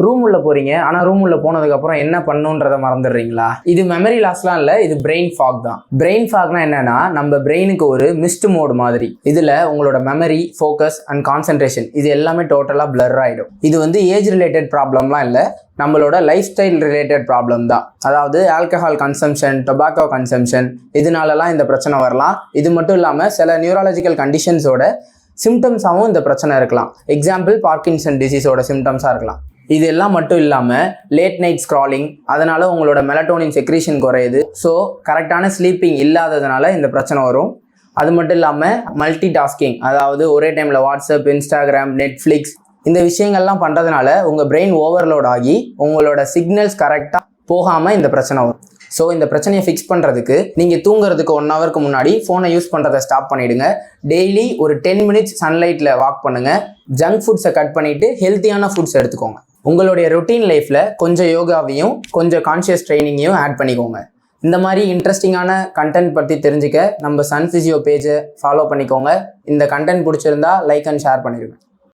Room உள்ள போறீங்க, ஆனா ரூம் உள்ள போனதுக்கு அப்புறம் என்ன பண்ணுன்றதை மறந்துடுறீங்களா? இது மெமரி லாஸ்லாம் இல்ல, இது பிரெயின் ஃபாக் தான். பிரெயின் ஃபாக்னா என்னன்னா, நம்ம பிரெயினுக்கு ஒரு மிஸ்ட் மோட் மாதிரி. இதுல உங்களோட மெமரி, ஃபோக்கஸ் அண்ட் கான்சென்ட்ரேஷன் இது எல்லாமே டோட்டலா பிளர் ஆயிடும். இது வந்து ஏஜ் ரிலேட்டட் ப்ராப்ளம்லாம் இல்ல, நம்மளோட லைஃப் ஸ்டைல் ரிலேட்டட் ப்ராப்ளம் தான். அதாவது ஆல்கஹால் கன்சம்ஷன், டொபாக்கோ கன்சம்ஷன் இதனாலலாம் இந்த பிரச்சனை வரலாம். இது மட்டும் இல்லாம சில நியூரலாஜிக்கல் கண்டிஷன்ஸோட சிம்டம்ஸாகவும் இந்த பிரச்சனை இருக்கலாம். எக்ஸாம்பிள் பார்க்கின்சன் டிசீஸோட சிம்டம்ஸாக இருக்கலாம். இது எல்லாம் மட்டும் இல்லாமல் லேட் நைட் ஸ்க்ராலிங், அதனால உங்களோட மெலட்டோனின் செக்ரீஷன் குறையுது. ஸோ கரெக்டான ஸ்லீப்பிங் இல்லாததுனால இந்த பிரச்சனை வரும். அது மட்டும் இல்லாமல் மல்டி டாஸ்கிங், அதாவது ஒரே டைமில் வாட்ஸ்அப், இன்ஸ்டாகிராம், நெட்ஃப்ளிக்ஸ் இந்த விஷயங்கள்லாம் பண்ணுறதுனால உங்கள் பிரெயின் ஓவர்லோட் ஆகி உங்களோட சிக்னல்ஸ் கரெக்டாக போகாமல் இந்த பிரச்சனை வரும். ஸோ இந்த பிரச்சனையை ஃபிக்ஸ் பண்ணுறதுக்கு நீங்கள் தூங்குறதுக்கு 1 ஹவருக்கு முன்னாடி ஃபோனை யூஸ் பண்ணுறதை ஸ்டாப் பண்ணிவிடுங்க. டெய்லி ஒரு 10 மினிட்ஸ் சன்லைட்டில் வாக் பண்ணுங்கள். ஜங்க் ஃபுட்ஸை கட் பண்ணிவிட்டு ஹெல்த்தியான ஃபுட்ஸ் எடுத்துக்கோங்க. உங்களுடைய ரொட்டீன் லைஃப்பில் கொஞ்சம் யோகாவையும் கொஞ்சம் கான்ஷியஸ் ட்ரைனிங்கையும் ஆட் பண்ணிக்கோங்க. இந்த மாதிரி இன்ட்ரெஸ்டிங்கான கண்டென்ட் பற்றி தெரிஞ்சுக்க நம்ம சன் ஃபிசியோ பேஜை ஃபாலோ பண்ணிக்கோங்க. இந்த கண்டென்ட் பிடிச்சிருந்தா லைக் அண்ட் ஷேர் பண்ணிடுங்க.